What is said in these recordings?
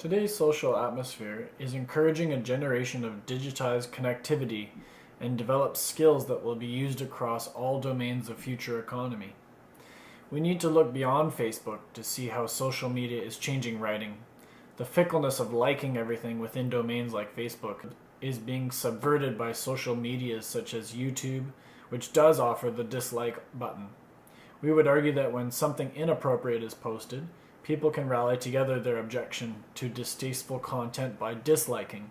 Today's social atmosphere is encouraging a generation of digitized connectivity and develop skills that will be used across all domains of future economy. We need to look beyond Facebook to see how social media is changing writing. The fickleness of liking everything within domains like Facebook is being subverted by social medias such as YouTube, which does offer the dislike button. We would argue that when something inappropriate is posted, people can rally together their objection to distasteful content by disliking.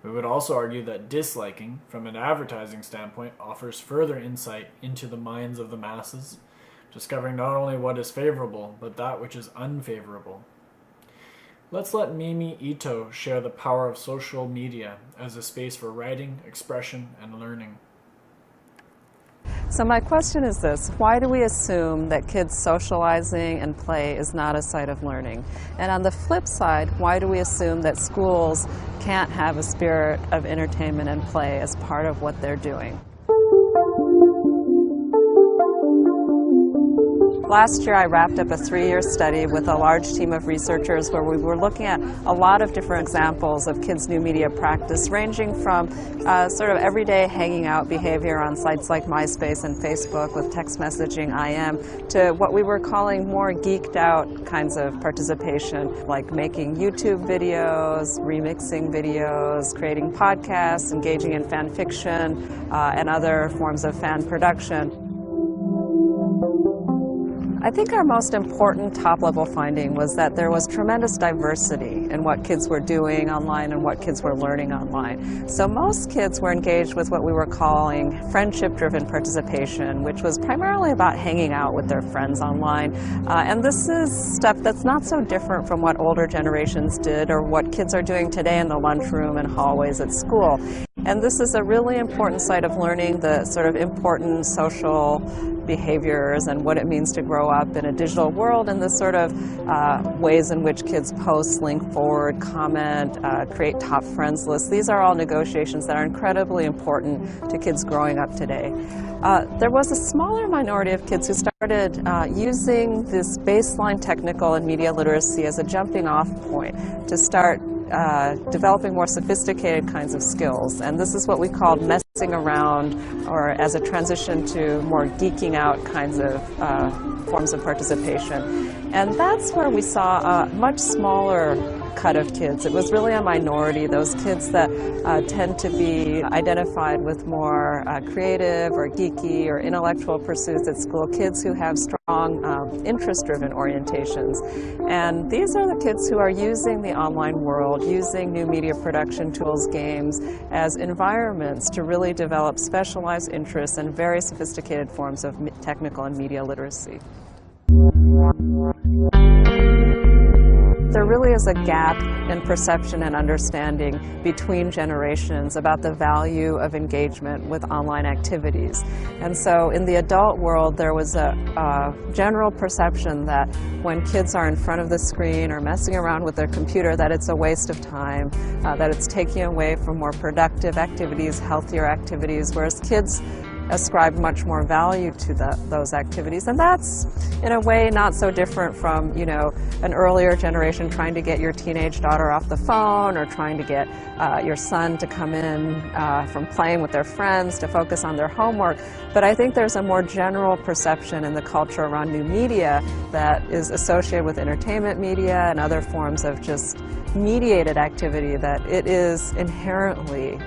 We would also argue that disliking, from an advertising standpoint, offers further insight into the minds of the masses, discovering not only what is favorable, but that which is unfavorable. Let's let Mimi Ito share the power of social media as a space for writing, expression, and learning. So my question is this: why do we assume that kids socializing and play is not a site of learning? And on the flip side, why do we assume that schools can't have a spirit of entertainment and play as part of what they're doing? Last year I wrapped up a 3-year study with a large team of researchers where we were looking at a lot of different examples of kids' new media practice, ranging from sort of everyday hanging out behavior on sites like MySpace and Facebook with text messaging, IM, to what we were calling more geeked out kinds of participation, like making YouTube videos, remixing videos, creating podcasts, engaging in fan fiction, and other forms of fan production. I think our most important top-level finding was that there was tremendous diversity in what kids were doing online and what kids were learning online. So most kids were engaged with what we were calling friendship-driven participation, which was primarily about hanging out with their friends online. And this is stuff that's not so different from what older generations did or what kids are doing today in the lunchroom and hallways at school. And this is a really important site of learning the sort of important social behaviors and what it means to grow up in a digital world, and the sort of ways in which kids post, link forward, comment, create top friends lists. These are all negotiations that are incredibly important to kids growing up today. There was a smaller minority of kids who started using this baseline technical and media literacy as a jumping off point to start developing more sophisticated kinds of skills. And this is what we called messing around, or as a transition to more geeking out kinds of forms of participation. And that's where we saw a much smaller cut of kids. It was really a minority, those kids that tend to be identified with more creative or geeky or intellectual pursuits at school, kids who have strong interest-driven orientations. And these are the kids who are using the online world, using new media production tools, games, as environments to really develop specialized interests and very sophisticated forms of technical and media literacy. There really is a gap in perception and understanding between generations about the value of engagement with online activities. And so in the adult world, there was a general perception that when kids are in front of the screen or messing around with their computer, that it's a waste of time, that it's taking away from more productive activities, healthier activities, whereas kids ascribe much more value to those activities. And that's, in a way, not so different from, an earlier generation trying to get your teenage daughter off the phone, or trying to get your son to come in from playing with their friends to focus on their homework. But I think there's a more general perception in the culture around new media that is associated with entertainment media and other forms of just mediated activity, that it is inherently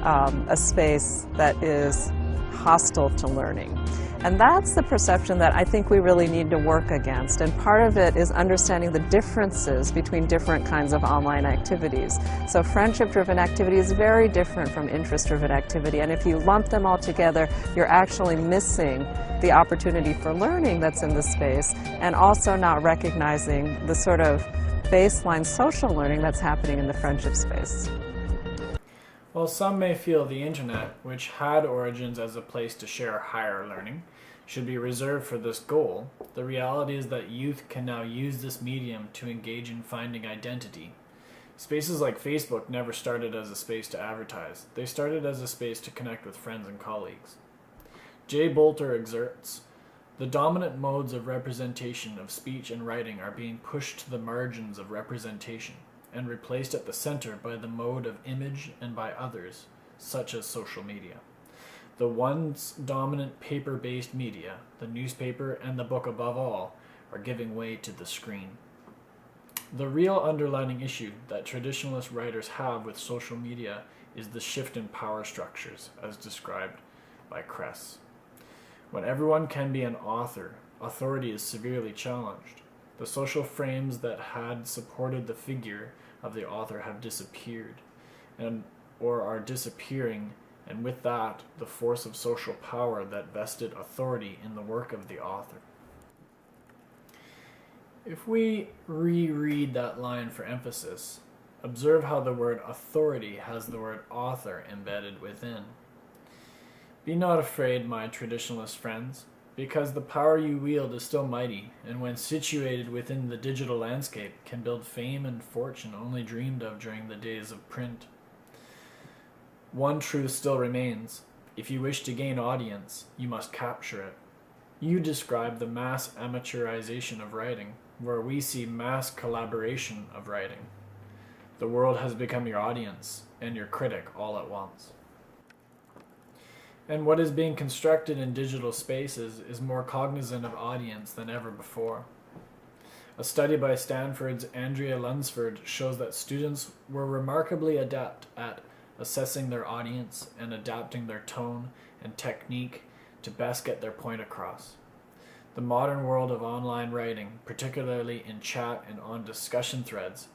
a space that is hostile to learning. And that's the perception that I think we really need to work against. And part of it is understanding the differences between different kinds of online activities. So friendship-driven activity is very different from interest-driven activity. And if you lump them all together, you're actually missing the opportunity for learning that's in the space, and also not recognizing the sort of baseline social learning that's happening in the friendship space. While some may feel the internet, which had origins as a place to share higher learning, should be reserved for this goal, the reality is that youth can now use this medium to engage in finding identity. Spaces like Facebook never started as a space to advertise. They started as a space to connect with friends and colleagues. Jay Bolter exerts, the dominant modes of representation of speech and writing are being pushed to the margins of representation. and replaced at the center by the mode of image and by others, such as social media. The once dominant paper-based media, the newspaper and the book above all, are giving way to the screen. The real underlying issue that traditionalist writers have with social media is the shift in power structures, as described by Kress. When everyone can be an author, authority is severely challenged. The social frames that had supported the figure of the author have disappeared, or are disappearing, and with that, the force of social power that vested authority in the work of the author. If we reread that line for emphasis, observe how the word authority has the word author embedded within. Be not afraid, my traditionalist friends, because the power you wield is still mighty, and when situated within the digital landscape, can build fame and fortune only dreamed of during the days of print. One truth still remains. If you wish to gain audience, you must capture it. You describe the mass amateurization of writing, where we see mass collaboration of writing. The world has become your audience and your critic all at once. And what is being constructed in digital spaces is more cognizant of audience than ever before. A study by Stanford's Andrea Lunsford shows that students were remarkably adept at assessing their audience and adapting their tone and technique to best get their point across. The modern world of online writing, particularly in chat and on discussion threads,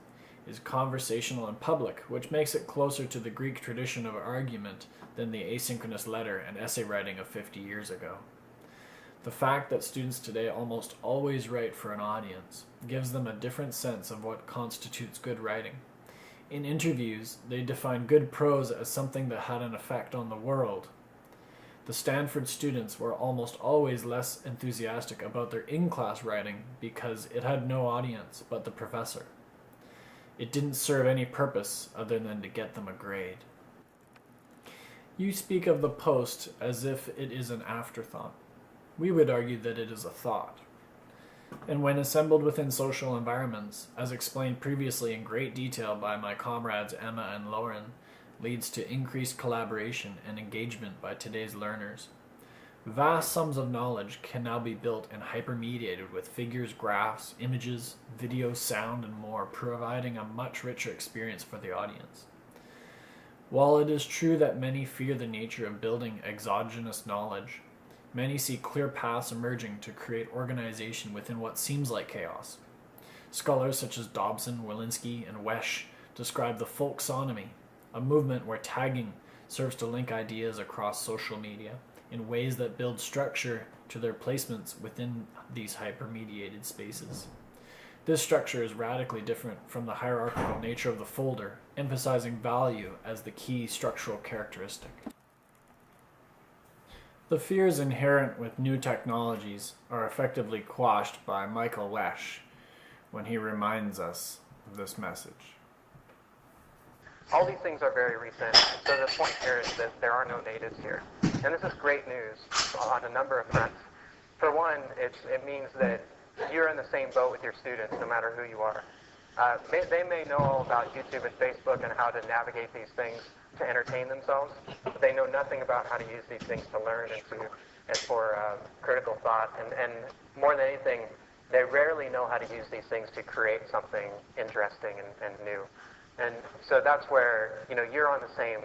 is conversational and public, which makes it closer to the Greek tradition of argument than the asynchronous letter and essay writing of 50 years ago. The fact that students today almost always write for an audience gives them a different sense of what constitutes good writing. In interviews, they define good prose as something that had an effect on the world. The Stanford students were almost always less enthusiastic about their in-class writing because it had no audience but the professor. It didn't serve any purpose other than to get them a grade. You speak of the post as if it is an afterthought. We would argue that it is a thought. And when assembled within social environments, as explained previously in great detail by my comrades Emma and Lauren, leads to increased collaboration and engagement by today's learners. Vast sums of knowledge can now be built and hypermediated with figures, graphs, images, video, sound, and more, providing a much richer experience for the audience. While it is true that many fear the nature of building exogenous knowledge, many see clear paths emerging to create organization within what seems like chaos. Scholars such as Dobson, Walensky, and Wesch describe the folksonomy, a movement where tagging serves to link ideas across social media in ways that build structure to their placements within these hypermediated spaces. This structure is radically different from the hierarchical nature of the folder, emphasizing value as the key structural characteristic. The fears inherent with new technologies are effectively quashed by Michael Wesch when he reminds us of this message. All these things are very recent, so the point here is that there are no natives here. And this is great news on a number of fronts. For one, it means that you're in the same boat with your students, no matter who you are. They may know all about YouTube and Facebook and how to navigate these things to entertain themselves, but they know nothing about how to use these things to learn and for critical thought. And more than anything, they rarely know how to use these things to create something interesting and new. And so that's where, you're on the same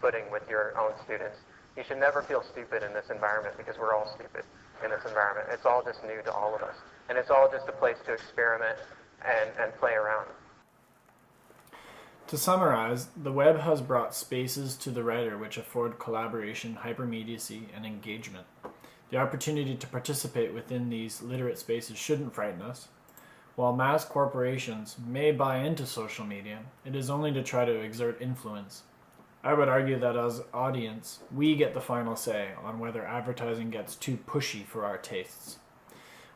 footing with your own students. You should never feel stupid in this environment because we're all stupid in this environment. It's all just new to all of us. And it's all just a place to experiment and play around. To summarize, the web has brought spaces to the writer which afford collaboration, hypermediacy, and engagement. The opportunity to participate within these literate spaces shouldn't frighten us. While mass corporations may buy into social media, it is only to try to exert influence. I would argue that as audience, we get the final say on whether advertising gets too pushy for our tastes.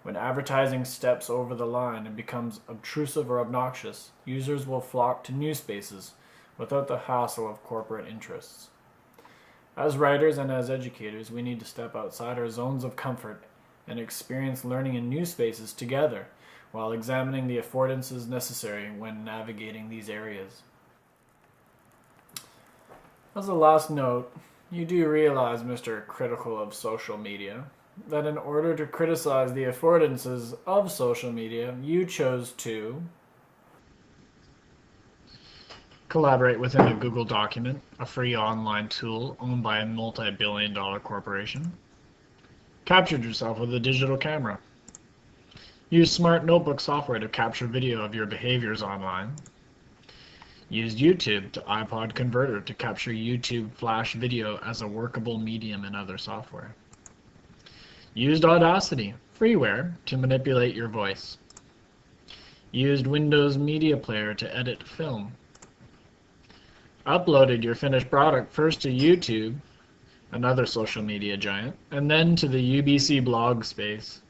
When advertising steps over the line and becomes obtrusive or obnoxious, users will flock to new spaces without the hassle of corporate interests. As writers and as educators, we need to step outside our zones of comfort and experience learning in new spaces together, while examining the affordances necessary when navigating these areas. As a last note, you do realize, Mr. Critical of Social Media, that in order to criticize the affordances of social media, you chose to collaborate within a Google document, a free online tool owned by a multi-billion-dollar corporation, captured yourself with a digital camera, used smart notebook software to capture video of your behaviors online, used YouTube to iPod Converter to capture YouTube Flash video as a workable medium in other software, used Audacity, freeware, to manipulate your voice, used Windows Media Player to edit film, uploaded your finished product first to YouTube, another social media giant, and then to the UBC blog space,